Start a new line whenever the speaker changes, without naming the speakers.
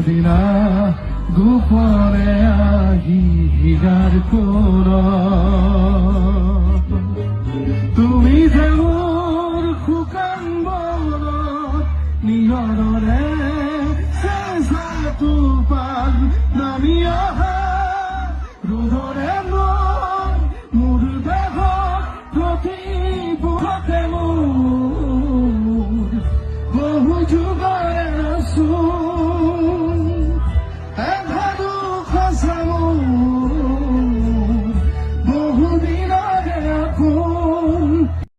দিনা গোপনে আহি হীৰাৰ কোৰত তুমি যে মোৰ শুকান বনত নিয়ৰৰে চেঁচা টোপাল নামি অহা ৰোধৰে মোৰ দেহত প্ৰতিবোধতে মোৰ বহু যুগৰে ৰচোন এভাদু খচা মোৰ বহুদিন